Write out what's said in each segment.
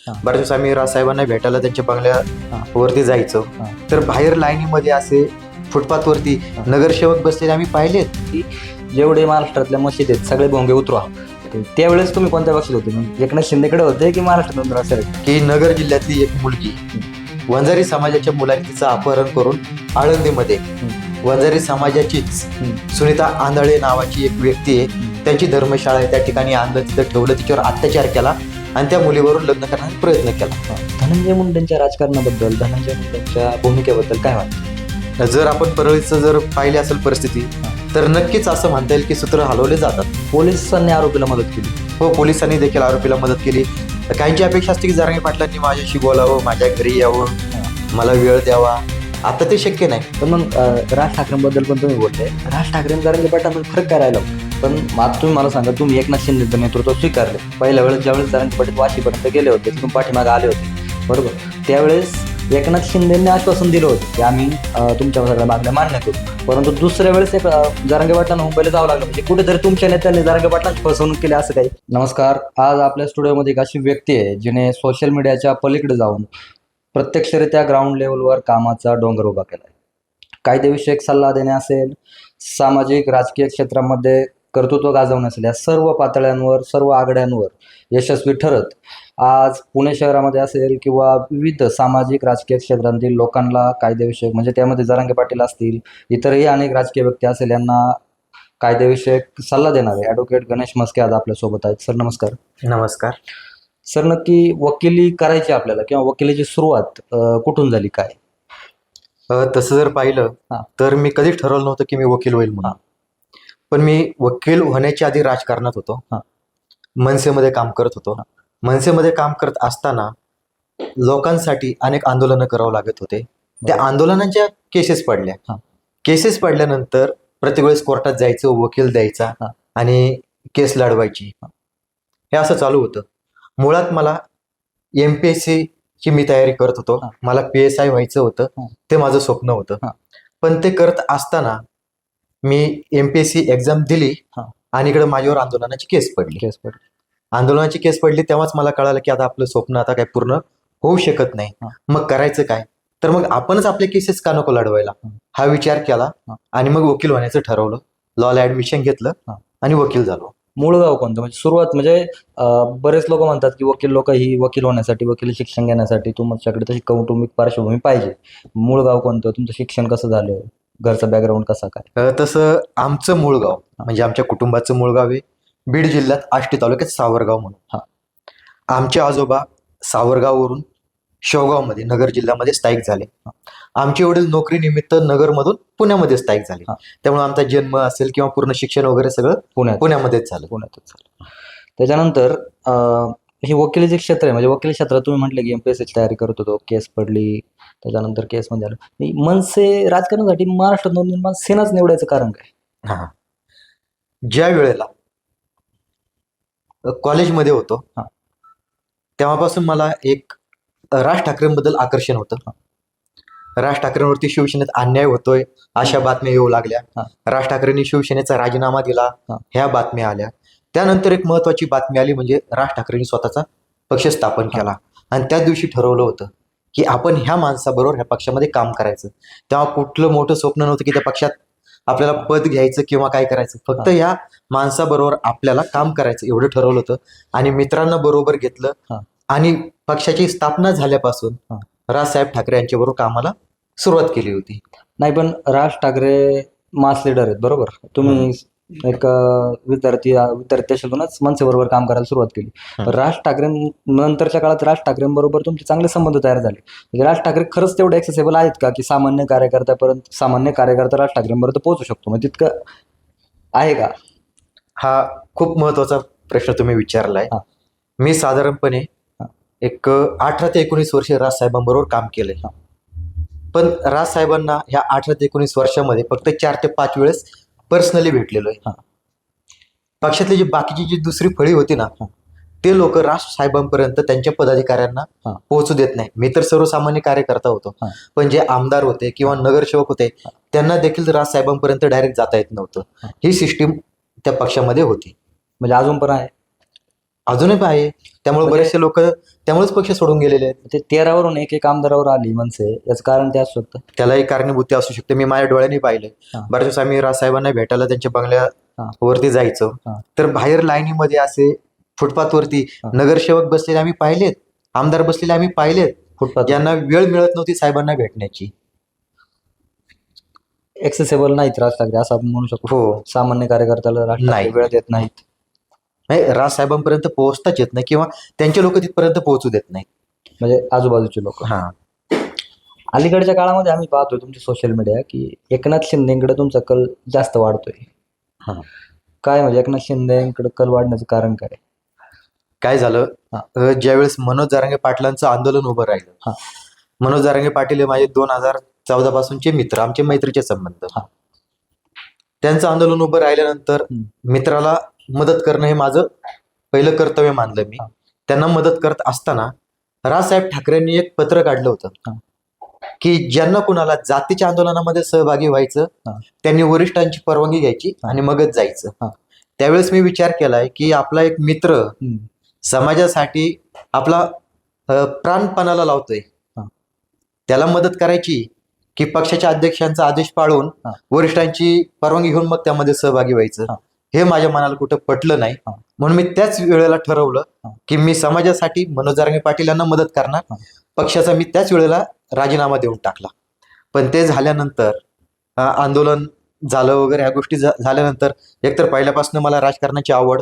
बऱ्याच दिवस आम्ही राजसाहेबांना भेटायला त्यांच्या बंगल्यावरती जायचो. तर बाहेर लाईनीमध्ये असे फुटपाथवरती नगरसेवक बसलेले आम्ही पाहिलेत. की जेवढे महाराष्ट्रातल्या मशीद आहेत सगळे भोंगे उतरवा. त्यावेळेस तुम्ही कोणत्या पक्षात होते? म्हणजे एकनाथ शिंदेकडे होते की महाराष्ट्रात असेल? की नगर जिल्ह्यातली एक मुलगी वंजारी समाजाच्या मुलांनी तिचं अपहरण करून आळंदीमध्ये वंजारी समाजाचीच सुनीता आंधळे नावाची एक व्यक्ती आहे, त्यांची धर्मशाळा आहे, त्या ठिकाणी आणलं, तिथं ठेवलं, तिच्यावर अत्याचार केला आणि त्या मुलीवरून लग्न करण्याचा प्रयत्न केला. धनंजय मुंडेंच्या राजकारणाबद्दल, धनंजय मुंडेंच्या भूमिकेबद्दल काय वाटतं? जर आपण परळीचं जर पाहिली असेल परिस्थिती तर नक्कीच असं म्हणता येईल की सूत्र हलवले जातात. पोलिसांनी आरोपीला मदत केली. हो, पोलिसांनी देखील आरोपीला मदत केली. काहींची अपेक्षा असते की जरांगे पाटलांनी माझ्याशी बोलावं, माझ्या घरी यावं, मला वेळ द्यावा. आता ते शक्य नाही. पण मग राज ठाकरेंबद्दल पण तुम्ही बोलताय. राज ठाकरे जरांगे पाटलांमध्ये फरक काय राहिला? पण आता तुम्ही मला सांगा, तुम्ही एकनाथ शिंदेचं नेतृत्व स्वीकारले. पहिल्या वेळेस ज्यावेळेस जरांगे पाटील वाशीपर्यंत गेले होते, तिथून पाठीमागे आले होते, बरोबर? त्यावेळेस एकनाथ शिंदेंनी आश्वासन दिलं होतं की आम्ही तुमच्या सगळ्या मागण्या मान्य करू. परंतु दुसऱ्या वेळेस एक जरांगे पाटलांना मुंबईला जावं लागलं. म्हणजे कुठेतरी तुमच्या नेत्यांनी जरांगे पाटलांची फसवणूक केली असं काही? नमस्कार. आज आपल्या स्टुडिओमध्ये एक अशी व्यक्ती आहे जिने सोशल मीडियाच्या पलीकडे जाऊन प्रत्यक्षरित्या ग्राउंड लेवलवर कामाचा डोंगर उभा केला आहे. कायदेविषयक सल्ला देणे असेल, सामाजिक राजकीय क्षेत्रामध्ये कर्तृत्व गाजवणे असेल, या सर्व पातळ्यांवर, सर्व आघाड्यांवर यशस्वी ठरत आज पुणे शहरामध्ये असेल किंवा विविध सामाजिक राजकीय क्षेत्रांतील लोकांना कायदेविषयक, म्हणजे त्यामध्ये जरांगे पाटील असतील, इतरही अनेक राजकीय व्यक्ती असेल, यांना कायदेविषयक सल्ला देणारे ॲडव्होकेट गणेश म्हस्के आज आपल्यासोबत आहेत. सर नमस्कार. नमस्कार. सर, नक्की वकिली करायची आपल्याला किंवा वकिलीची सुरुवात कुठून झाली, काय? तसं जर पाहिलं तर मी कधीच ठरवलं नव्हतं की मी वकील होईल म्हणून. पण मी वकील होण्याच्या आधी राजकारणात होतो. मनसेमध्ये काम करत होतो. मनसेमध्ये काम करत असताना लोकांसाठी अनेक आंदोलनं करावं लागत होते. त्या आंदोलनांच्या केसेस पडल्या. केसेस पडल्यानंतर प्रत्येक वेळेस कोर्टात जायचं, वकील द्यायचा आणि केस लढवायची, हे असं चालू होतं. मुळात मला MPSC ची मी तयारी करत होतो. मला PSI व्हायचं होतं, ते माझं स्वप्न होतं. पण ते करत असताना मी MPSC एक्झाम दिली आणि इकडे माझ्यावर आंदोलनाची केस पडली. आंदोलनाची केस पडली तेव्हाच मला कळालं की आता आपलं स्वप्न आता काही पूर्ण होऊ शकत नाही. मग करायचं काय? तर मग आपणच आपले केसेस का नको लढवायला, हा विचार केला आणि मग वकील होण्याचं ठरवलं. लॉला ऍडमिशन घेतलं आणि वकील झालो. मूळ गाव कोणतं? म्हणजे सुरुवात, म्हणजे बरेच लोक म्हणतात की वकील लोक ही वकील होण्यासाठी, वकील शिक्षण घेण्यासाठी तुमच्याकडे तशी कौटुंबिक पार्श्वभूमी पाहिजे. मूळ गाव कोणतं? तुमचं शिक्षण कसं झालं? घरचा बॅकग्राऊंड कसा काय? तसं आमचं मूळ गाव म्हणजे आमच्या कुटुंबाचं मूळ गाव आहे बीड जिल्ह्यात आष्टी तालुक्यात सावरगाव म्हणून. आमचे आजोबा सावरगाववरून शेवगावमध्ये नगर जिल्ह्यामध्ये स्थायिक झाले. आमचे वडील नोकरीनिमित्त नगरमधून पुण्यामध्ये स्थायिक झाले. त्यामुळे आमचा जन्म असेल किंवा पूर्ण शिक्षण वगैरे सगळं पुण्यामध्येच झालं. त्याच्यानंतर हे वकिलीचे क्षेत्र आहे. म्हणजे वकील क्षेत्रात तुम्ही म्हटलं की MPSC ची तयारी करत होतो, केस पडली, त्याच्यानंतर केस मध्ये आलं. मनसे राजकारणासाठी महाराष्ट्रात निर्माण सेनाच निवडायचं कारण काय? ज्या वेळेला कॉलेजमध्ये होतो तेव्हापासून मला एक राज ठाकरेंबद्दल आकर्षण होतं. राज ठाकरेंवरती शिवसेनेत अन्याय होतोय अशा बातम्या येऊ लागल्या. राज ठाकरेंनी शिवसेनेचा राजीनामा दिला, ह्या बातम्या आल्या. त्यानंतर एक महत्वाची बातमी आली, म्हणजे राज ठाकरेंनी स्वतःचा पक्ष स्थापन केला आणि त्या दिवशी ठरवलं होतं की आपण ह्या माणसाबरोबर ह्या पक्षामध्ये काम करायचं. तेव्हा कुठलं मोठं स्वप्न नव्हतं की त्या पक्षात आपल्याला पद घ्यायचं किंवा काय करायचं. फक्त ह्या माणसाबरोबर आपल्याला काम करायचं एवढं ठरवलं होतं आणि मित्रांना बरोबर घेतलं आणि पक्षाची स्थापना झाल्यापासून राजसाहेब ठाकरे यांच्याबरोबर कामाला सुरुवात केली होती. नाही, पण राज ठाकरे मास लीडर आहेत, बरोबर? तुम्ही एक विद्यार्थी असूनच मनसेबरोबर काम करायला सुरुवात केली. राज ठाकरे नंतरच्या काळात राज ठाकरेंबरोबर तुमचे चांगले संबंध तयार झाले. म्हणजे राज ठाकरे खरंच तेवढे ऍक्सेसेबल आहेत का की सामान्य कार्यकर्ता राज ठाकरेंबरोबर पोहोचू शकतो? म्हणजे तितकं आहे का? हा खूप महत्वाचा प्रश्न तुम्ही विचारलाय. मी साधारणपणे एक 18 ते 19 वर्ष राजसाहेबांबरोबर काम केलंय. पण राजसाहेबांना ह्या 18 ते 19 वर्षामध्ये फक्त 4 ते 5 वेळेस पर्सनली भेटलेलो आहे. पक्षातली जी बाकीची जी दुसरी फळी होती ना, ते लोक राजसाहेबांपर्यंत त्यांच्या पदाधिकाऱ्यांना पोहोचू देत नाही. मी तर सर्वसामान्य कार्यकर्ता होतो, पण जे आमदार होते किंवा नगरसेवक होते त्यांना देखील राजसाहेबांपर्यंत डायरेक्ट जाता येत नव्हतं. ही सिस्टीम त्या पक्षामध्ये होती. म्हणजे अजून पण आहे? अजूनही आहे. त्यामुळे म्हणजे- बरेचसे लोक त्यामुळेच पक्ष सोडून गेलेले आहेत. ते 13वरून एक आमदारावर आली मनसे, याचं कारण ते असू शकतं. त्यालाही कारणीभूती असू शकते. मी माझ्या डोळ्यांनी पाहिले. हा. बऱ्याच वेळेस आम्ही राजसाहेबांना भेटायला त्यांच्या बंगल्यावरती जायचो. हा. तर बाहेर लाईनीमध्ये असे फुटपाथवरती हा. नगरसेवक बसलेले आम्ही पाहिलेत, आमदार बसलेले आम्ही पाहिलेत, फुटपाथ ज्यांना वेळ मिळत नव्हती साहेबांना भेटण्याची. एक्सेसिबल नाहीत राज ठाकरे, असं आपण म्हणू शकतो. हो, सामान्य कार्यकर्त्याला राज ठाकरे नाही. वेळ देत नाहीत. नाही, राजसाहेबांपर्यंत पोहोचताच येत नाही किंवा त्यांचे लोक तिथपर्यंत पोहोचू देत नाही. म्हणजे आजूबाजूचे लोक. हा, अलीकडच्या काळामध्ये आम्ही पाहतोय तुमची सोशल मीडिया की एकनाथ शिंदेकडे तुमचा कल जास्त वाढतोय. हा. काय म्हणजे एकनाथ शिंदेकडे कल वाढण्याचं कारण काय? काय झालं, ज्यावेळेस मनोज जरांगे पाटलांचं आंदोलन उभं राहिलं. हा. मनोज जरांगे पाटील हे माझे 2014 पासूनचे मित्र, आमचे मैत्रीचे संबंध. हा. त्यांचं आंदोलन उभं राहिल्यानंतर मित्राला मदत करणं हे माझं पहिलं कर्तव्य मानलं मी. हा. त्यांना मदत करत असताना राजसाहेब ठाकरेंनी एक पत्र काढलं होतं हा. की ज्यांना कुणाला जातीच्या आंदोलनामध्ये सहभागी व्हायचं हा. त्यांनी वरिष्ठांची परवानगी घ्यायची आणि मगच जायचं. हा. त्यावेळेस मी विचार केलाय की आपला एक मित्र समाजासाठी आपला प्राणपणाला लावतोय, हा. त्याला मदत करायची की पक्षाच्या अध्यक्षांचा आदेश पाळून हा. वरिष्ठांची परवानगी घेऊन मग त्यामध्ये सहभागी व्हायचं, हा. हे माझ्या मनाला कुठं पटलं नाही. हा. म्हणून मी त्याच वेळेला ठरवलं हा. की मी समाजासाठी मनोज जरांगे पाटील यांना मदत करणार. हा. पक्षाचा मी त्याच वेळेला राजीनामा देऊन टाकला. पण ते झाल्यानंतर आंदोलन झालं वगैरे ह्या गोष्टी झाल्यानंतर एकतर पहिल्यापासून मला राजकारणाची आवड,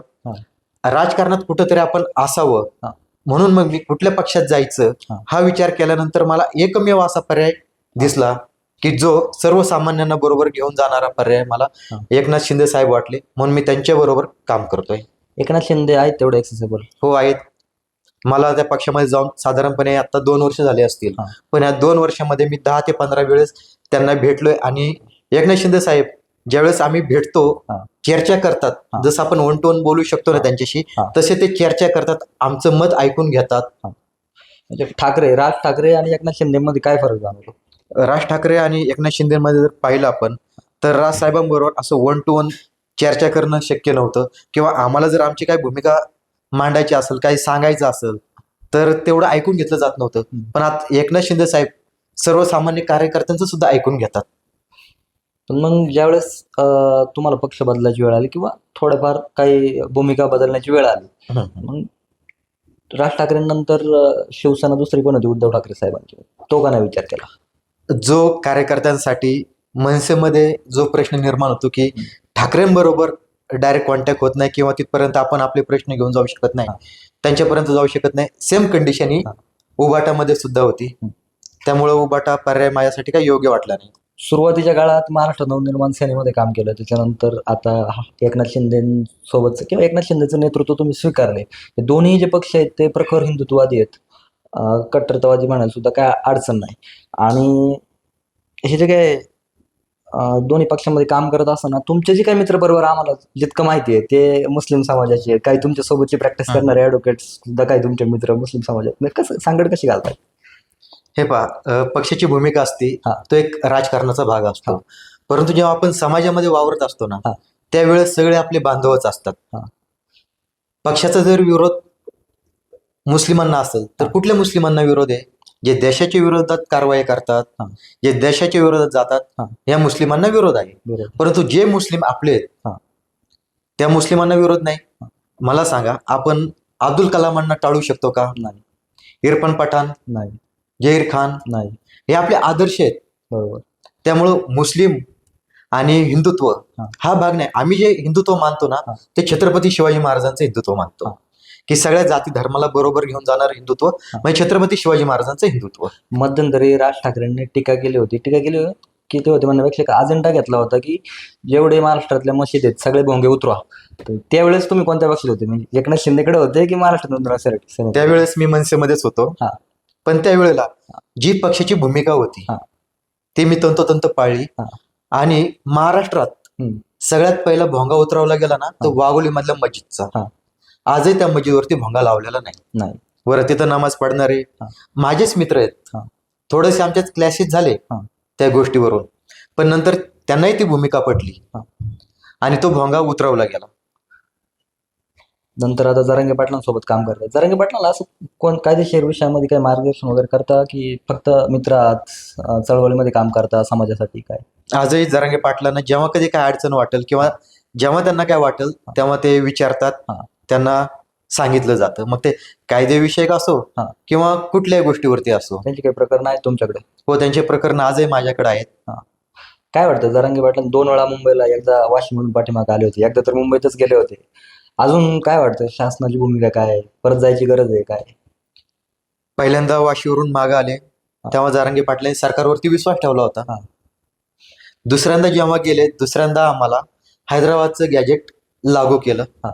राजकारणात कुठंतरी आपण असावं, हा. म्हणून मग मी कुठल्या पक्षात जायचं हा. हा विचार केल्यानंतर मला एकमेव असा पर्याय दिसला की जो सर्वसामान्यांना बरोबर घेऊन जाणारा पर्याय मला हा. एकनाथ शिंदे साहेब वाटले, म्हणून मी त्यांच्या बरोबर काम करतोय. एकनाथ शिंदे आहेत तेवढे एक्सेसिबल? हो, आहेत. मला त्या पक्षामध्ये जाऊन साधारणपणे आता 2 वर्ष झाले असतील. हा. पण या 2 वर्षामध्ये मी 10 ते 15 वेळेस त्यांना भेटलोय. आणि एकनाथ शिंदे साहेब ज्यावेळेस आम्ही भेटतो, हा. चर्चा करतात. हा. जसं आपण 1 to 1 बोलू शकतो ना हा. त्यांच्याशी, हा. तसे ते चर्चा करतात, आमचं मत ऐकून घेतात. म्हणजे राज ठाकरे आणि एकनाथ शिंदे मध्ये काय फरक जाणवतो? राज ठाकरे आणि एकनाथ शिंदेमध्ये जर पाहिलं आपण तर राजसाहेबांबरोबर असं 1 to 1 चर्चा करणं शक्य नव्हतं, किंवा आम्हाला जर आमची काही भूमिका मांडायची असेल, काही सांगायचं असेल तर तेवढं ऐकून घेतलं जात नव्हतं. पण आता एकनाथ शिंदे साहेब सर्वसामान्य कार्यकर्त्यांचं सुद्धा ऐकून घेतात. पण मग ज्यावेळेस तुम्हाला पक्ष बदलायची वेळ आली किंवा थोडंफार काही भूमिका बदलण्याची वेळ आली, मग राज ठाकरेंनंतर शिवसेना दुसरी कोण होती उद्धव ठाकरे साहेबांची, तो का नाही विचार केला? जो कार्यकर्त्यांसाठी मनसेमध्ये जो प्रश्न निर्माण होतो की ठाकरेंबरोबर डायरेक्ट कॉन्टॅक्ट होत नाही किंवा तिथपर्यंत आपण आपले प्रश्न घेऊन जाऊ शकत नाही, त्यांच्यापर्यंत जाऊ शकत नाही, सेम कंडिशन ही उबाटामध्ये सुद्धा होती. त्यामुळे उबाटा पर्याय माझ्यासाठी काही योग्य वाटला नाही. सुरुवातीच्या काळात महाराष्ट्र नवनिर्माण सेनेमध्ये काम केलं, त्याच्यानंतर आता एकनाथ शिंदेसोबतचं किंवा एकनाथ शिंदेचं नेतृत्व तुम्ही स्वीकारले. हे दोन्ही जे पक्ष आहेत ते प्रखर हिंदुत्ववादी आहेत, कट्टरतावादी म्हणायला सुद्धा काय अडचण नाही. आणि हे जे काय दोन्ही पक्षामध्ये काम करत असताना तुमचे जे काही मित्र बरोबर आम्हाला जितकं माहिती आहे ते मुस्लिम समाजाचे आहेत, काही तुमच्या सोबतची प्रॅक्टिस करणारे ॲडव्होकेट्स सुद्धा काही तुमचे मित्र मुस्लिम समाजात, कसं सांगड कशी घालतात? हे पहा, पक्षाची भूमिका असते, हा. तो एक राजकारणाचा भाग असतो. परंतु जेव्हा आपण समाजामध्ये वावरत असतो ना, हा. त्यावेळेस सगळे आपले बांधवच असतात. पक्षाचा जर विरोध मुस्लिमांना असेल तर कुठल्या मुस्लिमांना विरोध आहे? जे देशाच्या विरोधात कारवाई करतात, जे देशाच्या विरोधात जातात, या मुस्लिमांना विरोध आहे. परंतु जे मुस्लिम आपले आहेत त्या मुस्लिमांना विरोध नाही. मला सांगा, आपण अब्दुल कलामांना टाळू शकतो का? नाही. इरफान पठाण नाही. जहीर खान नाही. हे आपले आदर्श आहेत. बरोबर. त्यामुळं मुस्लिम आणि हिंदुत्व हा भाग नाही. आम्ही जे हिंदुत्व मानतो ना ते छत्रपती शिवाजी महाराजांचं हिंदुत्व मानतो, की सगळ्या जाती धर्माला बरोबर घेऊन जाणार हिंदुत्व म्हणजे छत्रपती शिवाजी महाराजांचं हिंदुत्व. मध्यंतरी राज ठाकरेंनी टीका केली होती की ते होते म्हणण्यापेक्षा एक अजेंडा घेतला होता की जेवढे महाराष्ट्रातल्या मशीद आहेत सगळे भोंगे उतरवा. तर त्यावेळेस तुम्ही कोणत्या पक्षात होते? म्हणजे एकनाथ शिंदेकडे होते की महाराष्ट्र? त्यावेळेस मी मनसेमध्येच होतो. पण त्यावेळेला जी पक्षाची भूमिका होती ती मी तंतोतंत पाळली. आणि महाराष्ट्रात सगळ्यात पहिला भोंगा उतरवला गेला ना तो वाघोली मधल्या मस्जिदचा. आजही त्या मस्जिदवरती भोंगा लावलेला नाही. बरं, तिथं नमाज पडणारे माझेच मित्र आहेत, थोडेसे आमच्यात क्लॅशेस झाले त्या गोष्टीवरून, पण नंतर त्यांनाही ती भूमिका पटली आणि तो भोंगा उतरवला गेला. नंतर आता जरांगे पाटलांसोबत काम करतात. जरांगे पाटलांना असं कोण कायदेशीर विषयामध्ये काही मार्गदर्शन वगैरे करता की फक्त मित्र आहात, चळवळीमध्ये काम करता समाजासाठी काय? आजही जरांगे पाटलांना जेव्हा कधी काय अडचण वाटेल किंवा जेव्हा त्यांना काय वाटेल तेव्हा ते विचारतात. हा. त्यांना सांगितलं जातं, मग ते कायदेविषयक असो हा. किंवा कुठल्याही गोष्टीवरती असो. त्यांची काही प्रकरण आहेत तुमच्याकडे? हो, त्यांचे प्रकरण आजही माझ्याकडे आहेत. काय वाटतं, जरांगे पाटील 2 वेळा मुंबईला, एकदा वाशिमहून पाठीमागे आले होते, एकदा तर मुंबईतच गेले होते. अजून काय वाटतं, शासनाची भूमिका काय आहे? परत जायची गरज आहे काय? पहिल्यांदा वाशीवरून मागे आले तेव्हा जरांगे पाटलांनी सरकारवरती विश्वास ठेवला होता. हा. दुसऱ्यांदा जेव्हा गेले, दुसऱ्यांदा आम्हाला हैदराबादचं गॅजेट लागू केलं. हा.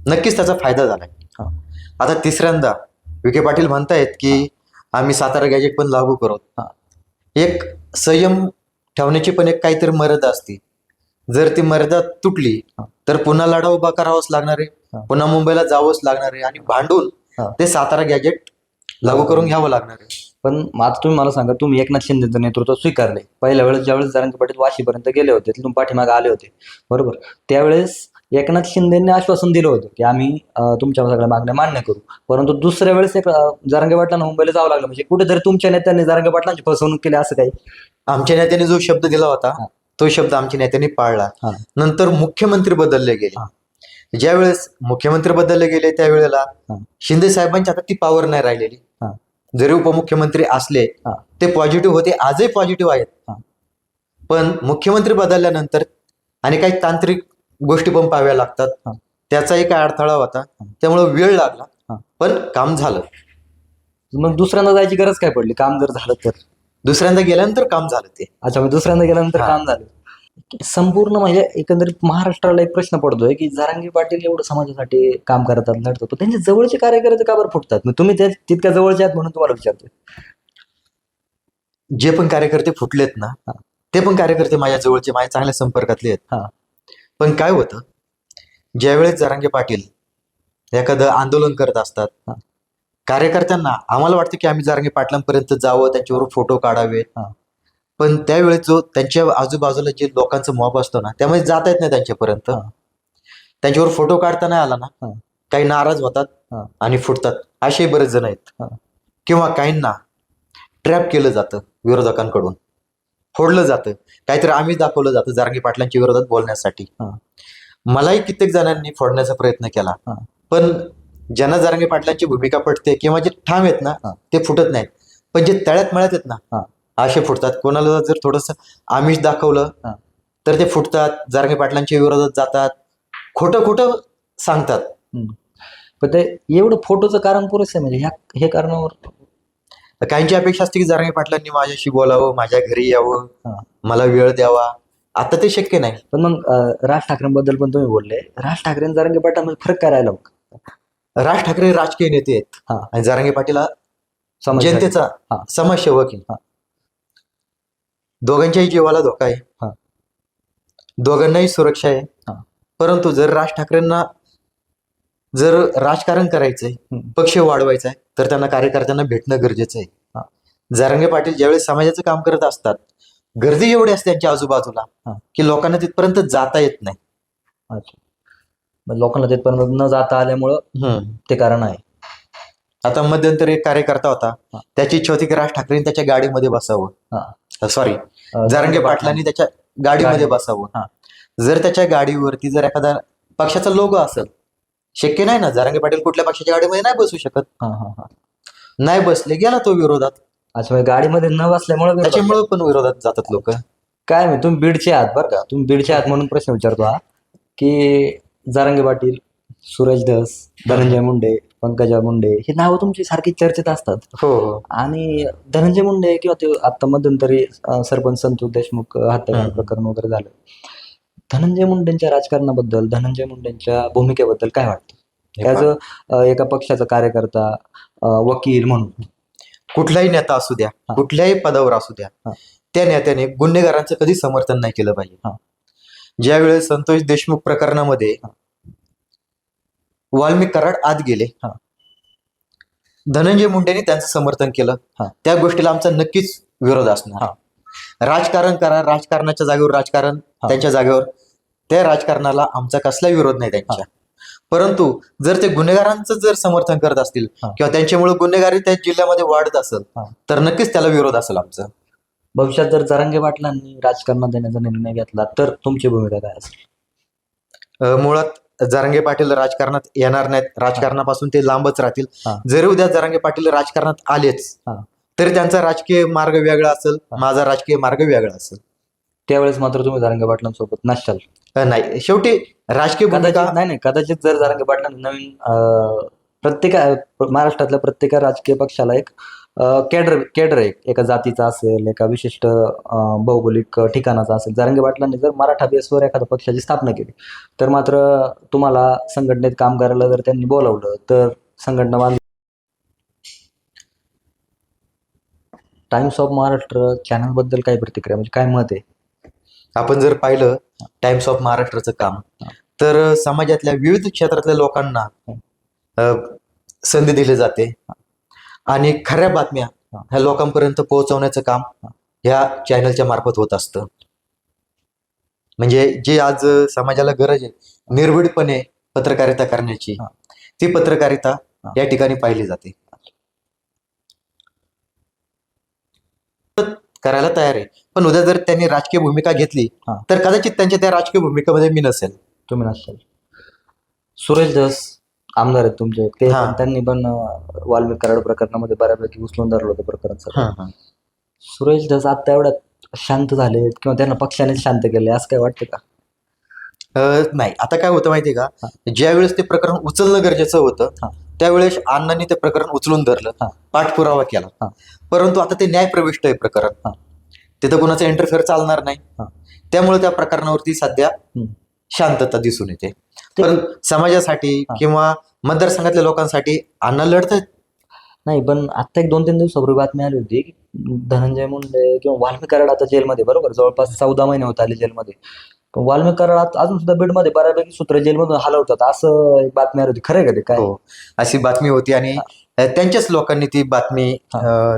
नक्कीच त्याचा फायदा झालाय. हा. आता तिसऱ्यांदा विखे पाटील म्हणतायत की आम्ही सातारा गॅजेट पण लागू करू. हा. एक संयम ठेवण्याची पण एक काहीतरी मर्यादा असते. जर ती मर्यादा तुटली हा. तर पुन्हा लढा उभा करावाच लागणार आहे, हा. पुन्हा मुंबईला जावंच लागणार आहे आणि भांडून हा. ते सातारा गॅजेट लागू करून घ्यावं लागणार आहे. पण आता तुम्ही मला सांगा, तुम्ही एकनाथ शिंदेचं नेतृत्व स्वीकारले. पहिल्या वेळेस ज्यावेळेस जरांगे पाटील वाशीपर्यंत गेले होते, तिथून पाठीमागे आले होते, बरोबर? त्यावेळेस एकनाथ शिंदेने आश्वासन दिलं होतं की आम्ही तुमच्या सगळ्या मागण्या मान्य करू. परंतु दुसऱ्या वेळेस जरांगे पाटलांना मुंबईला जावं लागलं. म्हणजे कुठेतरी तुमच्या नेत्यांनी जरांगे पाटलांची फसवणूक केली असं काही? आमच्या नेत्याने जो शब्द दिला होता हा. तो शब्द आमच्या नेत्यांनी पाळला. हा. नंतर मुख्यमंत्री बदलले गेले. हा. ज्यावेळेस मुख्यमंत्री बदलले गेले त्यावेळेला हा. शिंदे साहेबांच्या हातात ती पॉवर नाही राहिलेली. हा. जरी उपमुख्यमंत्री असले हा. ते पॉझिटिव्ह होते, आजही पॉझिटिव्ह आहेत. हा. पण मुख्यमंत्री बदलल्यानंतर आणि काही तांत्रिक गोष्टी पण पाहाव्या लागतात. हा. त्याचाही काय अडथळा होता, त्यामुळे वेळ लागला. हा. पण काम झालं. मग दुसऱ्यांदा जायची गरज काय पडली, काम जर झालं तर? दुसऱ्यांदा गेल्यानंतर काम झालं ते. अच्छा, मग दुसऱ्यांदा गेल्यानंतर हा. काम झालं. संपूर्ण म्हणजे एकंदरीत महाराष्ट्राला एक प्रश्न पडतोय की जरांगे पाटील एवढं समाजासाठी काम करतात, लढतात, पण त्यांचे जवळचे कार्यकर्ते का बरं फुटतात? मग तुम्ही त्या तितक्या जवळचे आहात म्हणून तुम्हाला विचारतोय. जे पण कार्यकर्ते फुटलेत ना, हा. ते पण कार्यकर्ते माझ्या जवळचे, माझ्या चांगल्या संपर्कातले आहेत. हा. पण काय होतं, ज्यावेळेस जरांगे पाटील एखादं आंदोलन करत असतात, हा. कार्यकर्त्यांना आम्हाला वाटतं की आम्ही जरांगे पाटलांपर्यंत जावं, त्यांच्यावर फोटो काढावे. हा. पण त्यावेळेस जो त्यांच्या आजूबाजूला जे लोकांचा मॉब असतो ना, त्यामध्ये जाता येत नाही त्यांच्यापर्यंत. हा. त्यांच्यावर फोटो काढता नाही आला ना, हा. काही नाराज होतात हा. आणि फुटतात. असे बरेच जण आहेत. हा. किंवा काहींना ट्रॅप केलं जातं विरोधकांकडून, फोडलं जातं, काहीतरी आम्ही दाखवलं जातं जरांगे पाटलांच्या विरोधात बोलण्यासाठी. हा. मलाही कित्येक जणांनी फोडण्याचा प्रयत्न केला. हा. पण ज्यांना जरांगे पाटलांची भूमिका पटते किंवा जे ठाम आहेत ना, हा. ते फुटत नाहीत. पण जे तळ्यात मळ्यात आहेत ना, हा. असे फुटतात. कोणाला जर थोडंसं आमिष दाखवलं हा. तर ते फुटतात, जरांगे पाटलांच्या विरोधात जातात, खोटं खोटं सांगतात. पण ते एवढं फोटोचं कारण पुरेसं आहे म्हणजे हे कारणावर काहींची अपेक्षा असते की जरांगे पाटलांनी माझ्याशी बोलावं, माझ्या घरी यावं, हा. मला वेळ द्यावा. आता ते शक्य नाही. पण मग राज ठाकरेंबद्दल पण तुम्ही बोलले. राज ठाकरे आणि जरांगे पाटलांमध्ये फरक काय राहिला मग? राज ठाकरे राजकीय नेते आहेत हा. आणि जरांगे पाटील हा समाजासाठी. जनतेचा हा. समाजसेवक आहे. हा. दोघांच्याही जीवाला धोका आहे. हा. दोघांनाही सुरक्षा आहे. हा. परंतु जर राज ठाकरेंना जर राजकारण करायचंय, पक्ष वाढवायचा आहे, तर त्यांना कार्यकर्त्यांना भेटणं गरजेचं आहे. हा. जरांगे पाटील ज्यावेळेस समाजाचं काम करत असतात, गर्दी एवढी असते त्यांच्या आजूबाजूला हा. की लोकांना तिथपर्यंत जाता येत नाही. अच्छा, मग लोकांना तिथपर्यंत न जाता आल्यामुळं ते कारण आहे. आता मध्यंतरी एक कार्यकर्ता होता, हा. त्याची इच्छा होती की राज ठाकरेंनी त्याच्या गाडीमध्ये बसावं. सॉरी, जरांगे पाटलांनी त्याच्या गाडीमध्ये बसावं. हा. जर त्याच्या गाडीवरती जर एखादा पक्षाचा लोगो असेल, शक्य नाही ना, जरांगे पाटील कुठल्या पक्षाच्या गाडीमध्ये नाही बसू शकत. हा. हा. हा. नाही बसले, गेला तो विरोधात. अच्छा, म्हणजे गाडीमध्ये न बसल्यामुळे त्याच्यामुळे पण विरोधात जातात लोक. काय मी, तुम्ही बीडचे आहात बरं का, तुम्ही बीडचे आहात म्हणून प्रश्न विचारतो हा, की जरांगे पाटील, सूरज धस, धनंजय मुंडे, पंकजा मुंडे ही नावं तुमची सारखी चर्चेत असतात. हो. आणि धनंजय मुंडे किंवा ते आता मध्यंतरी सरपंच संतोष देशमुख हत्याकांड प्रकरण वगैरे झालं. धनंजय मुंडेंच्या राजकारणाबद्दल, धनंजय मुंडेंच्या भूमिकेबद्दल काय वाटतं? त्याचं एका पक्षाचा कार्यकर्ता, वकील म्हणून कुठलाही नेता असू द्या, हा. कुठल्याही पदावर असू द्या, हा. त्या नेत्याने गुन्हेगारांचं कधी समर्थन नाही केलं पाहिजे. हा. ज्यावेळेस संतोष देशमुख प्रकरणामध्ये वाल्मिक कराड आत गेले, हा. धनंजय मुंडेंनी त्यांचं समर्थन केलं. हा. त्या गोष्टीला आमचा नक्कीच विरोध असणार. राजकारण करा, राजकारणाच्या जागेवर राजकारण, हा. त्यांच्या जागेवर, त्या राजकारणाला आमचा कसलाही विरोध नाही त्यांच्या. परंतु जर ते गुन्हेगारांचं जर समर्थन करत असतील हा. किंवा त्यांच्यामुळे गुन्हेगारी त्या जिल्ह्यामध्ये वाढत असेल हा. तर नक्कीच त्याला विरोध असेल आमचा. भविष्यात जर जरांगे पाटलांनी राजकारणात येण्याचा निर्णय घेतला तर तुमची भूमिका काय असेल? मुळात जरांगे पाटील राजकारणात येणार नाहीत, राजकारणापासून ते लांबच राहतील. हा. जरी उद्या जरांगे पाटील राजकारणात आलेच हा. तरी त्यांचा राजकीय मार्ग वेगळा असेल, हा. माझा राजकीय मार्ग वेगळा असेल. त्यावेळेस मात्र तुम्ही जरांगे पाटलांसोबत नसशाल. नाही, शेवटी राजकीय भूमिका कदाचित नाही कदाचित जर जरांगे पाटलांनी नवीन प्रत्येक महाराष्ट्रातल्या प्रत्येक राजकीय पक्षाला एक केडर आहे, एका जातीचा असेल, एका विशिष्ट भौगोलिक ठिकाणाचा असेल. जरांगे पाटलांनी जर मराठा बेसवर एखाद्या पक्षाची स्थापना केली तर मात्र तुम्हाला संघटनेत काम करायला जर त्यांनी बोलावलं तर संघटना बांध. टाइम्स ऑफ महाराष्ट्र चॅनल बद्दल काय प्रतिक्रिया, म्हणजे काय मत आहे? आपण जर पाहिलं टाइम्स ऑफ महाराष्ट्राचं काम, तर समाजातल्या विविध क्षेत्रातल्या लोकांना संधी दिली जाते आणि खऱ्या बातम्या ह्या लोकांपर्यंत पोहोचवण्याचं काम ह्या चॅनलच्या मार्फत होत असतं. म्हणजे जी आज समाजाला गरज आहे निर्भीडपणे पत्रकारिता करण्याची, ती पत्रकारिता या ठिकाणी पाहिली जाते. करायला तयार आहे, पण उद्या जर त्यांनी राजकीय भूमिका घेतली तर कदाचित त्यांच्या त्या राजकीय भूमिकेमध्ये मी नसेल. तुम्ही नसाल. सुरेश धस आमदार आहेत तुमचे, ते हा. त्यांनी पण वाल्मिक कराड प्रकरणामध्ये बऱ्यापैकी उचलून धरलं होतं प्रकरण सर. सुरेश धस आता एवढ्यात शांत झालेत किंवा त्यांना पक्षानेच शांत केले असं काय वाटतं का? नाही, आता काय होतं माहितीये का, ज्यावेळेस ते प्रकरण उचलणं गरजेचं होतं त्यावेळेस अण्णांनी ते प्रकरण उचलून धरलं, पाठपुरावा केला. परंतु आता ते न्यायप्रविष्ट आहे प्रकरण, तिथं कुणाचा इंटरफेअर चालणार नाही. त्यामुळे त्या प्रकरणावरती सध्या शांतता दिसून येते. पण समाजासाठी किंवा मतदारसंघातल्या लोकांसाठी अण्णा लढतात. नाही, पण आता एक 2-3 दिवसापूर्वी बातमी आली होती की धनंजय मुंडे किंवा वाल्मिक कराड आता जेलमध्ये, बरोबर, जवळपास 14 महिने होत आले जेलमध्ये, पण वाल्मिक कराड अजून सुद्धा बीडमध्ये बऱ्यापैकी सूत्र जेलमधून हलवतात असं एक बातमी आली होती. खरं का ते? काय अशी बातमी होती आणि त्यांच्याच लोकांनी ती बातमी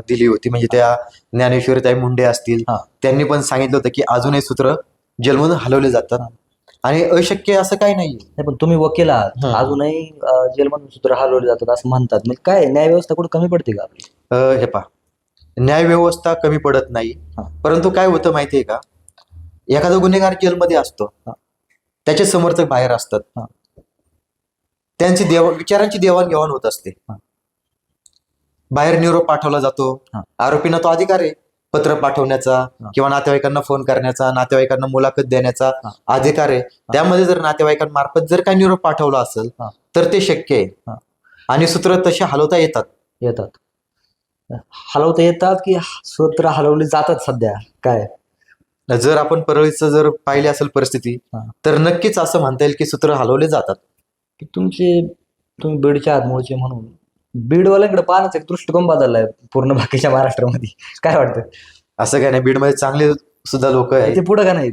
दिली होती. म्हणजे त्या ज्ञानेश्वरीताई मुंडे असतील, त्यांनी पण सांगितलं होतं की अजूनही सूत्र जेलमधून हलवले जातात आणि अशक्य असं काही नाही. पण तुम्ही वकील आहात, अजूनही जेलमधून सूत्र हलवले जातात असं म्हणतात, म्हणजे काय न्याय व्यवस्था कुठे कमी पडते का आपली? हे पहा, न्याय व्यवस्था कमी पडत नाही, परंतु काय होतं माहितीये का, एखादा गुन्हेगार जेलमध्ये असतो, त्याचे समर्थक बाहेर असतात, त्यांची विचारांची देवाणघेवाण होत असते. बाहेर निरोप पाठवला जातो, आरोपींना तो अधिकार आहे पत्र पाठवण्याचा किंवा नातेवाईकांना फोन करण्याचा, नातेवाईकांना मुलाखत देण्याचा अधिकार आहे. त्यामध्ये जर नातेवाईकांमार्फत जर काही निरोप पाठवला असेल तर ते शक्य आहे आणि सूत्र तसे हलवता येतात. हलवता येतात की सूत्र हलवली जातात सध्या? काय जर आपण परळीचं जर पाहिली असेल परिस्थिती तर नक्कीच असं म्हणता येईल की सूत्र हलवले जातात. तुम्ही बीडच्या आत मूळचे म्हणून बीडवाल्यांकडे पाहण्याचा एक दृष्टिकोन बदललाय पूर्ण बाकीच्या महाराष्ट्रामध्ये, काय वाटतं? असं काय नाही, बीडमध्ये चांगले सुद्धा लोक आहेत, ते पुढे का नाही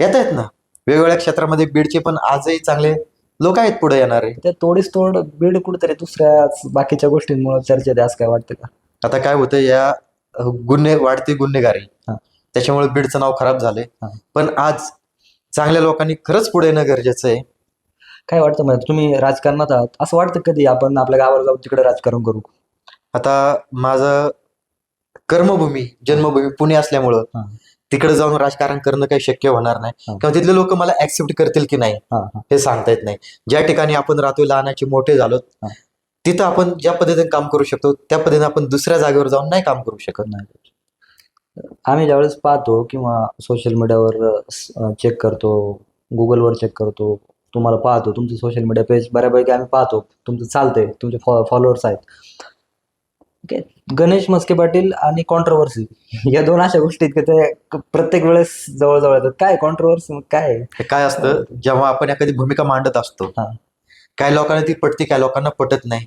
येत आहेत ना वेगवेगळ्या क्षेत्रामध्ये. बीडचे पण आजही चांगले लोक आहेत पुढे येणारे. त्या तोड बीड कुठेतरी दुसऱ्या बाकीच्या गोष्टींमुळे चर्चेत आहे असं काय वाटतं का? आता काय होतं, या वाढती गुन्हेगारी त्याच्यामुळे बीडचं नाव खराब झालंय. पण आज चांगल्या लोकांनी खरंच पुढे येणं गरजेचं आहे. काय वाटतं म्हणजे तुम्ही राजकारणात आहात, असं वाटतं कधी आपण आपल्या गावाला जाऊन तिकडे राजकारण करू? आता माझं कर्मभूमी जन्मभूमी पुणे असल्यामुळं तिकडे जाऊन राजकारण करणं काही शक्य होणार नाही किंवा तिथले लोक मला ऍक्सेप्ट करतील की नाही हे सांगता येत नाही. ज्या ठिकाणी आपण राहतो, लहानाचे मोठे झालो, तिथं आपण ज्या पद्धतीने काम करू शकतो त्या पद्धतीने आपण दुसऱ्या जागेवर जाऊन नाही काम करू शकत. आम्ही ज्यावेळेस पाहतो किंवा सोशल मीडियावर चेक करतो, गुगलवर चेक करतो, तुम्हाला पाहतो, तुमचं सोशल मीडिया पेज बऱ्यापैकी आम्ही पाहतो, तुमचं चालतंय, तुमचे फॉलोअर्स आहेत. गणेश म्हस्के पाटील आणि कॉन्ट्रोवर्सी या दोन अशा गोष्टी ते प्रत्येक वेळेस जवळजवळ येतात. काय कॉन्ट्रोवर्सी काय असतं, जेव्हा आपण एखादी भूमिका मांडत असतो, काही लोकांना ती पटते, काही लोकांना पटत नाही.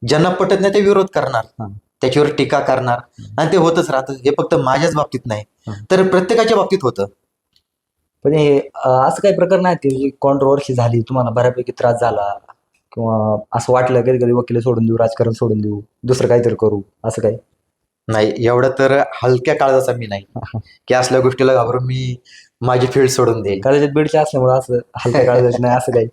ज्यांना पटत नाही ते विरोध करणार, त्याच्यावर टीका करणार आणि ते होतच राहतं. हे फक्त माझ्याच बाबतीत नाही तर प्रत्येकाच्या बाबतीत होतं. पण हे असं काही प्रकार नाही की कॉन्ट्रोवर्सी झाली, तुम्हाला बऱ्यापैकी त्रास झाला किंवा असं वाटलं कधी कधी वकील सोडून देऊ, राजकारण सोडून देऊ, दुसरं काहीतरी करू, असं काही नाही? एवढं तर हलक्या काळजाचा मी नाही की असल्या गोष्टीला घाबरून मी माझी फील्ड सोडून देईल. कदाचित बीडचे असल्यामुळे असं हलक्या काळजाचं नाही असं काही.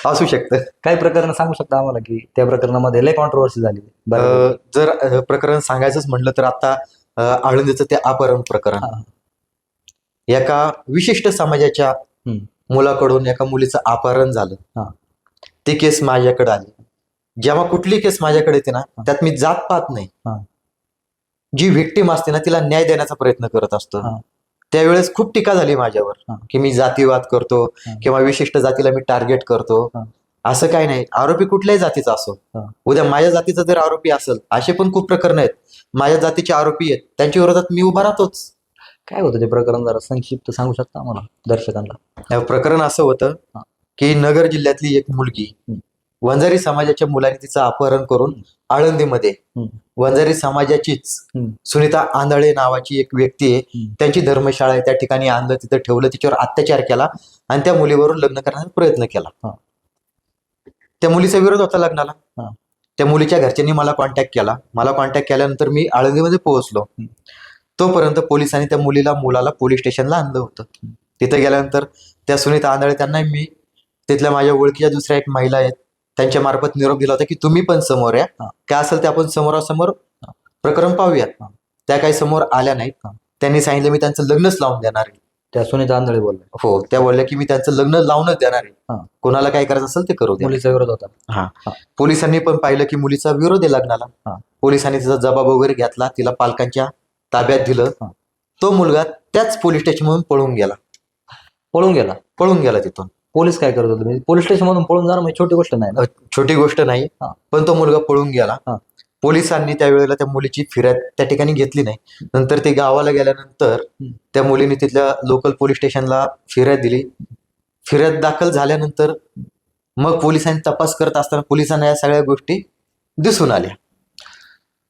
असू शकतं. काही प्रकरण सांगू शकता आम्हाला की त्या प्रकरणामध्ये लय कॉन्ट्रोवर्सी झाली बरं. जर प्रकरण सांगायचंच म्हटलं तर आता आळंदीचं ते अपहरण प्रकरण, हा. एका विशिष्ट समाजाच्या हम्म. मुलाकडून एका मुलीचं अपहरण झालं. हा. ती केस माझ्याकडे आली. जेव्हा कुठली केस माझ्याकडे येते ना, त्यात मी जात पाहत नाही. हा. जी व्हिक्टीम असते ना, तिला न्याय देण्याचा प्रयत्न करत असतो. हा. त्यावेळेस खूप टीका झाली माझ्यावर हा. की मी जातीवाद करतो हा. किंवा विशिष्ट जातीला मी टार्गेट करतो. हा. असं काही नाही. आरोपी कुठल्याही जातीचा असो, हा. उद्या माझ्या जातीचा जर आरोपी असेल, असे पण खूप प्रकरण आहेत, माझ्या जातीचे आरोपी आहेत, त्यांच्या विरोधात मी उभा राहतोच. काय होतं ते प्रकरण जरा संक्षिप्त सांगू शकता आम्हाला दर्शकांना? प्रकरण असं होतं हा. की नगर जिल्ह्यातली एक मुलगी, हम्म. वंजारी समाजाच्या मुलांनी तिचं अपहरण करून आळंदीमध्ये हम्म. वंजारी समाजाचीच हम्म. सुनीता आंधळे नावाची एक व्यक्ती आहे, हम्म. त्यांची धर्मशाळा आहे, त्या ठिकाणी आणलं, तिथं ठेवलं, तिच्यावर अत्याचार केला आणि त्या मुलीवरून लग्न करण्याचा प्रयत्न केला. हा. त्या मुलीचा विरोध होता लग्नाला. हा. त्या मुलीच्या घरच्यांनी मला कॉन्टॅक्ट केला. मला कॉन्टॅक्ट केल्यानंतर मी आळंदीमध्ये पोहोचलो. तोपर्यंत पोलिसांनी त्या मुलाला पोलीस स्टेशनला आणलं होतं. तिथे गेल्यानंतर त्या सुनीता आंधळे त्यांना मी तिथल्या माझ्या ओळखीच्या दुसऱ्या एक महिला आहेत, त्यांच्या मार्फत निरोप दिला होता की तुम्ही पण समोर या, काय असेल ते आपण समोरासमोर प्रकरण पाहूयात. त्या काही समोर आल्या नाहीत. त्यांनी सांगितलं मी त्यांचं लग्नच लावून देणार आहे. त्या सुनीता आंधळे बोलले. हो, त्या बोलल्या की मी त्यांचं लग्न लावूनच देणार आहे, कोणाला काय करायचं असेल ते करू द्या. मुलीचा विरोध होता. हा. पोलिसांनी पण पाहिलं की मुलीचा विरोध आहे लग्नाला. पोलिसांनी तिचा जबाब वगैरे घेतला, तिला पालकांच्या ताब्यात दिलं. तो मुलगा त्याच पोलीस स्टेशनमधून पळून गेला तिथून. पोलीस काय करत होते? पोलीस स्टेशन मधून पळून जाणं म्हणजे छोटी गोष्ट नाही ना. छोटी गोष्ट नाही, पण तो मुलगा पळून गेला. पोलिसांनी त्यावेळेला त्या मुलीची फिर्याद त्या ठिकाणी घेतली नाही. नंतर ते गावाला गेल्यानंतर त्या मुलीने तिथल्या लोकल पोलीस स्टेशनला फिर्याद दिली. फिर्याद दाखल झाल्यानंतर मग पोलिसांनी तपास करत असताना पोलिसांना या सगळ्या गोष्टी दिसून आल्या.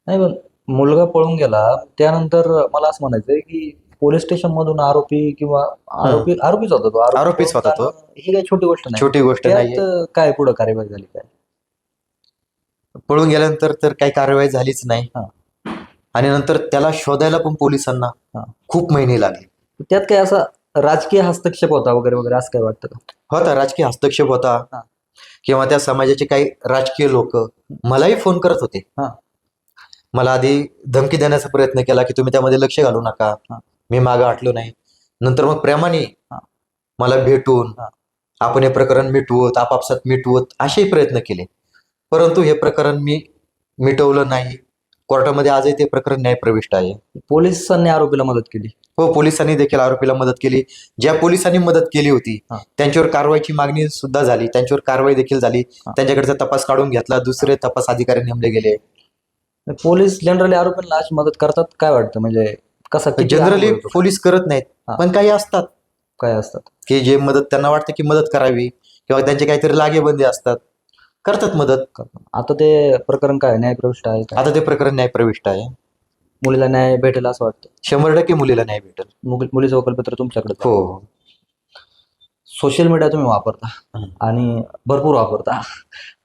नाही, पण मुलगा पळून गेला त्यानंतर मला असं म्हणायचंय की पोलीस स्टेशन मधून आरोपी किंवा आरोपीच होता तो. आरोपीच होता तो. ही काही छोटी गोष्ट नाही. छोटी गोष्ट नाही. त्यात काय पुढे कार्यवाही झाली काय? पळून गेल्यानंतर तर काही कारवाई झालीच नाही. आणि नंतर त्याला शोधायला पण पोलिसांना खूप महिने लागले. त्यात काय असा राजकीय हस्तक्षेप होता वगैरे वगैरे असं काय वाटतं का? होता, राजकीय हस्तक्षेप होता किंवा त्या समाजाचे काही राजकीय लोक मलाही फोन करत होते. मला आधी धमकी देण्याचा प्रयत्न केला की तुम्ही त्यामध्ये लक्ष घालू नका. मी मागं हटलो नाही. नंतर मग प्रेमाने मला भेटून आपण हे प्रकरण मिटवत, आपापसात मिटवत असेही प्रयत्न केले, परंतु हे प्रकरण मी मिटवलं नाही. कोर्टामध्ये आजही ते प्रकरण न्यायप्रविष्ट आहे. पोलिसांनी आरोपीला मदत केली. हो, पोलिसांनी देखील आरोपीला मदत केली. ज्या पोलिसांनी मदत केली होती त्यांच्यावर कारवाईची मागणी सुद्धा झाली, त्यांच्यावर कारवाई देखील झाली. त्यांच्याकडचा तपास काढून घेतला, दुसरे तपास अधिकारी नेमले गेले. पोलीस जनरली आरोपींना अशी मदत करतात काय वाटतं? म्हणजे कसं जनरली पोलीस करत नाहीत, पण काही असतात काय असतात की जे मदत त्यांना वाटतं की मदत करावी किंवा त्यांचे काहीतरी लागेबंदे असतात, करतात मदत. आता ते प्रकरण काय न्यायप्रविष्ट आहे? आता ते प्रकरण न्यायप्रविष्ट आहे. मुलीला न्याय भेटेल असं वाटतं? 100% मुलीला न्याय भेटेल. मुलीचं वकीलपत्र तुमच्याकडे? हो. सोशल मीडिया तुम्ही वापरता आणि भरपूर वापरता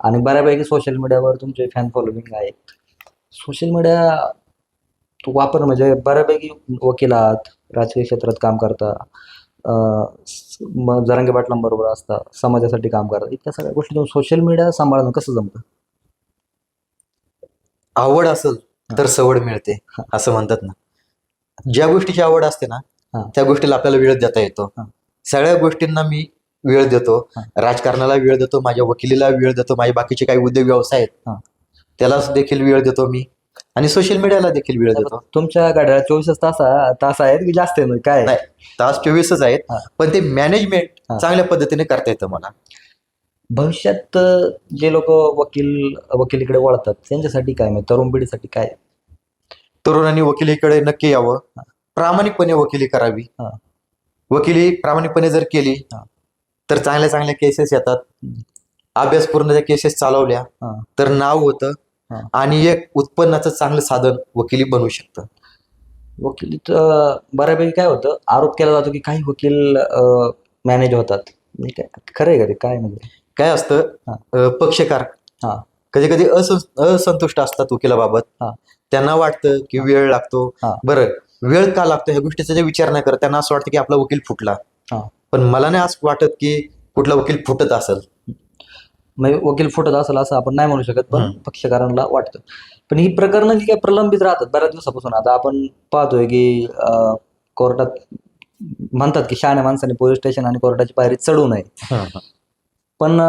आणि बऱ्यापैकी सोशल मीडियावर तुमचे फॅन फॉलोविंग आहे. सोशल मीडिया वापर म्हणजे बऱ्यापैकी वकिलात राजकीय क्षेत्रात काम करता, जरांगे पाटलांबरोबर असता, समाजासाठी काम करता, इतक्या सगळ्या गोष्टी सोशल मीडिया सांभाळणं कसं जमतं? आवड असेल तर सवड मिळते असं म्हणतात ना. ज्या गोष्टीची आवड असते ना त्या गोष्टीला आपल्याला वेळ देता येतो. सगळ्या गोष्टींना मी वेळ देतो. राजकारणाला वेळ देतो, माझ्या वकिलीला वेळ देतो, माझे बाकीचे काही उद्योग व्यवसाय आहेत त्याला देखील वेळ देतो मी, आणि सोशल मीडियाला देखील वेळ देतो. तुमच्या गाड्या 24 तास आहेत की जास्त आहे? काय नाही, तास 24च आहेत, पण ते मॅनेजमेंट चांगल्या पद्धतीने करता येतं मला. भविष्यात जे लोक वकिलीकडे वळतात त्यांच्यासाठी काय, म्हणजे तरुण पिढीसाठी काय? तरुणांनी वकिलीकडे नक्की यावं, प्रामाणिकपणे वकिली करावी. वकिली प्रामाणिकपणे जर केली तर चांगल्या चांगल्या केसेस येतात. अभ्यासपूर्ण त्या केसेस चालवल्या तर नाव होतं आणि एक उत्पन्नाचं चांगलं साधन वकिली बनवू शकतं. वकिलीत बऱ्यापैकी काय होतं, आरोप केला जातो की काही वकील मॅनेज होतात, खरं आहे का ते? काय म्हणजे काय असतं, पक्षकार कधी कधी असंतुष्ट असतात वकिलाबाबत. त्यांना वाटतं की वेळ लागतो. बरं, वेळ का लागतो ह्या गोष्टीचा जे विचार नाही करत, त्यांना असं वाटतं की आपला वकील फुटला. पण मला नाही असं वाटत की कुठला वकील फुटत असेल. म्हणजे वकील फुटत असेल असं आपण नाही म्हणू शकत, पण हम्म. पक्षकारांना वाटतं. पण ही प्रकरणं जी काही प्रलंबित राहतात बऱ्याच दिवसापासून, आता आपण पाहतोय की कोर्टात म्हणतात की शहाण्या माणसाने पोलीस स्टेशन आणि कोर्टाची पायरी चढू नये. हम्म. पण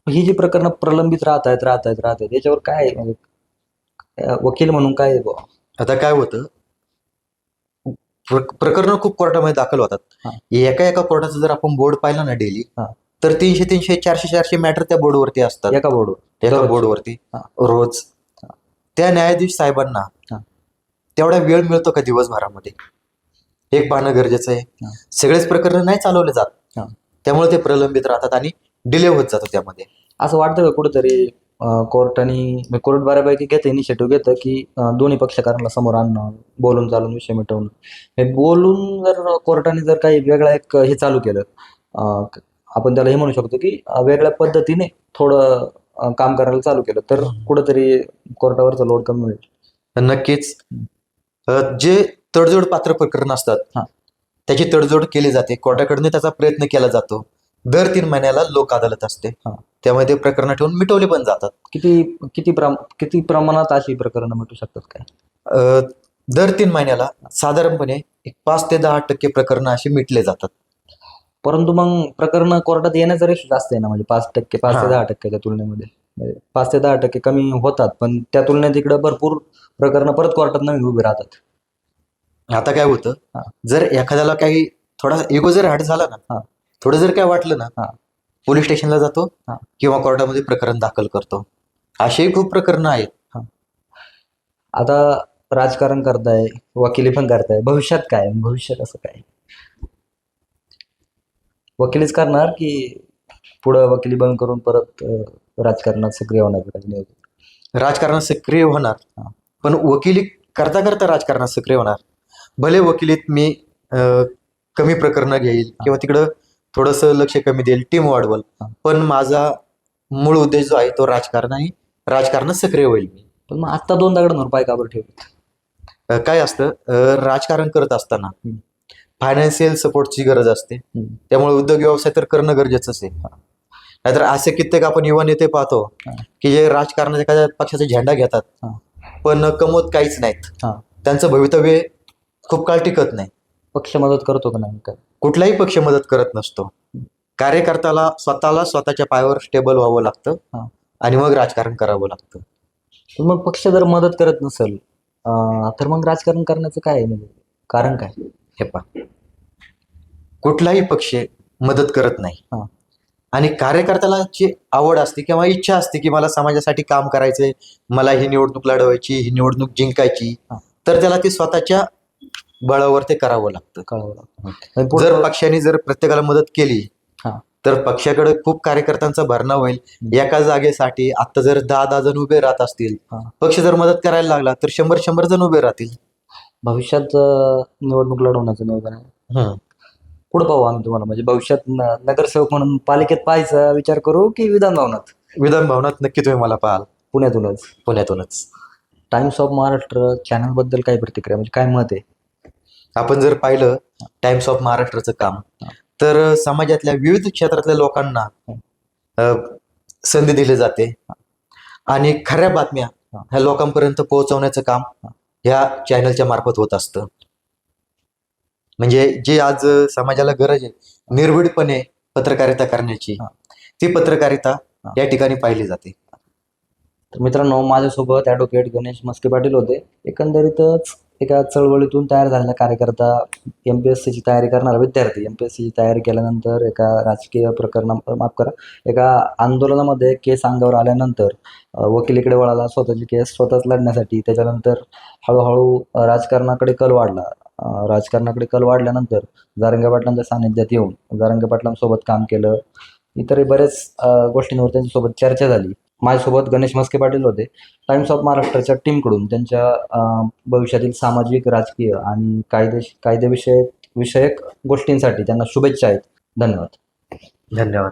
ही जी प्रकरणं प्रलंबित राहत आहेत याच्यावर काय आहे? म्हणजे वकील म्हणून काय आहे बुवा? आता काय होतं, प्रकरण खूप कोर्टामध्ये दाखल होतात. हा. एका कोर्टाचं जर आपण बोर्ड पाहिलं ना डेली, हा. तर 300 400 मॅटर त्या बोर्डवरती असतात. एका बोर्डवर एका दररोज. बोर्डवरती हा. रोज. हा. त्या न्यायाधीश साहेबांना हा. तेवढा वेळ मिळतो का दिवसभरामध्ये? एक पाहणं गरजेचं आहे. हा. सगळेच प्रकरण नाही चालवले जात, हा. त्यामुळे ते प्रलंबित राहतात आणि डिले होत जातो त्यामध्ये. असं वाटतं का कुठेतरी कोर्ट बऱ्यापैकी घेतं, इनिशिएटिव्ह घेतं की दोन्ही पक्षकारांना समोर आणणं, बोलून चालून विषय मिटवणं. हे बोलून जर कोर्टाने जर काही वेगळा एक हे चालू केलं, आपण त्याला हे म्हणू शकतो की वेगळ्या पद्धतीने थोडं काम करायला चालू केलं, तर कुठंतरी कोर्टावरचं लोड कमी होईल. नक्कीच. जे तडजोड पात्र प्रकरण असतात, हा. त्याची तडजोड केली जाते. कोर्टाकडनं त्याचा प्रयत्न केला जातो. दर 3 महिन्याला लोक अदालत असते, हा. त्यामध्ये प्रकरण ठेवून मिटवले पण जातात. किती प्रमाणात अशी प्रकरणं मिटू शकतात काय? दर 3 महिन्याला साधारणपणे 5 ते 10% प्रकरणं अशी मिटले जातात. परंतु मग प्रकरणं कोर्टात येण्याचा रेशो जास्त आहे ना, म्हणजे 5% 5 ते 10%च्या तुलनेमध्ये. 5 ते 10% कमी होतात, पण त्या तुलनेत इकडे भरपूर प्रकरणं परत कोर्टात नवीन उभी राहतात. आता काय होतं, हा. जर एखाद्याला काही थोडा इगो जर हट झाला ना, हा. थोडं जर काय वाटलं ना, हा. पोलीस स्टेशनला जातो हा. किंवा कोर्टामध्ये प्रकरण दाखल करतो. अशीही खूप प्रकरणं आहेत. आता राजकारण करताय, वकिली पण करताय, भविष्यात काय? भविष्य कसं काय? वकिलीच करणार की पुढं वकिली बंद करून परत राजकारणात सक्रिय होणार का नियोजन? राजकारणात सक्रिय होणार, हा. पण वकिली करता करता राजकारणात सक्रिय होणार. भले वकिलीत मी कमी प्रकरणं घेईल किंवा तिकडं थोडंसं लक्ष कमी देईल, टीम वाढवल, हा. पण माझा मूळ उद्देश जो आहे तो राजकारण आहे. राजकारणात सक्रिय होईल मी. पण मग आत्ता 2 दगडांवर पाय का बरं ठेवले? काय असतं, राजकारण करत असताना फायनान्शियल सपोर्टची गरज असते. त्यामुळे उद्योग व्यवसाय तर करणं गरजेचंच आहे. नाहीतर असे कित्येक आपण युवा नेते पाहतो की जे राजकारणात एखाद्या पक्षाचा झेंडा घेतात, पण कमवत काहीच नाहीत. त्यांचं भवितव्य खूप काळ टिकत नाही. पक्ष मदत करतो का नाही? कुठलाही पक्ष मदत करत नसतो. कार्यकर्त्याला स्वतःला स्वतःच्या पायावर स्टेबल व्हावं लागतं आणि मग राजकारण करावं लागतं. पण मग पक्ष जर मदत करत नसेल, तर मग राजकारण करण्याचं काय आहे, म्हणजे कारण काय? हे पहा, कुठलाही पक्ष मदत करत नाही आणि कार्यकर्त्याला जी आवड असते किंवा इच्छा असते की मला समाजासाठी काम करायचंय, मला ही निवडणूक लढवायची, ही निवडणूक जिंकायची, तर त्याला ती स्वतःच्या बळावर ते करावं लागतं. जर पक्षाने जर प्रत्येकाला मदत केली तर पक्षाकडे खूप कार्यकर्त्यांचा भरणा होईल. एका जागेसाठी आता जर 10 जण उभे राहत असतील, पक्ष जर मदत करायला लागला तर 100 जण उभे राहतील. भविष्यात निवडणूक लढवण्याचं नियोजन आहे. पुढे पाहू आम्ही तुम्हाला, म्हणजे भविष्यात नगरसेवक म्हणून पालिकेत पाहायचा विचार करू की विधान भवनात? विधान भवनात नक्की तुम्ही मला पाहाल. पुण्यातूनच. टाइम्स ऑफ महाराष्ट्र चॅनल बद्दल काय प्रतिक्रिया, म्हणजे काय मत आहे? आपण जर पाहिलं टाइम्स ऑफ महाराष्ट्राचं काम, तर समाजातल्या विविध क्षेत्रातल्या लोकांना संधी दिली जाते आणि खऱ्या बातम्या ह्या लोकांपर्यंत पोहोचवण्याचं काम ह्या चॅनलच्या मार्फत होत असतं. म्हणजे जी आज समाजाला गरज आहे निर्भीडपणे पत्रकारिता करण्याची, ती पत्रकारिता या ठिकाणी पाहिली जाते. तर मित्रांनो, माझ्यासोबत ॲडव्होकेट गणेश मस्के पाटील होते. एकंदरीतच एका चळवळीतून तयार झालेला कार्यकर्ता, MPSCची तयारी करणारा विद्यार्थी, MPSCची तयारी केल्यानंतर एका राजकीय एका आंदोलनामध्ये केस अंगावर आल्यानंतर वकिलीकडे वळाला, स्वतःची केस स्वतःच लढण्यासाठी. त्याच्यानंतर हळूहळू राजकारणाकडे कल वाढल्यानंतर जारंगे पाटलांच्या सानिध्यात येऊन जारंगे पाटलांसोबत काम केलं. इतरही बरेच गोष्टींवर त्यांच्यासोबत चर्चा झाली. माझ्यासोबत गणेश मस्के पाटील होते. टाइम्स ऑफ महाराष्ट्राच्या टीमकडून त्यांच्या भविष्यातील सामाजिक, राजकीय आणि कायदेविषयक गोष्टींसाठी त्यांना शुभेच्छा आहेत. धन्यवाद.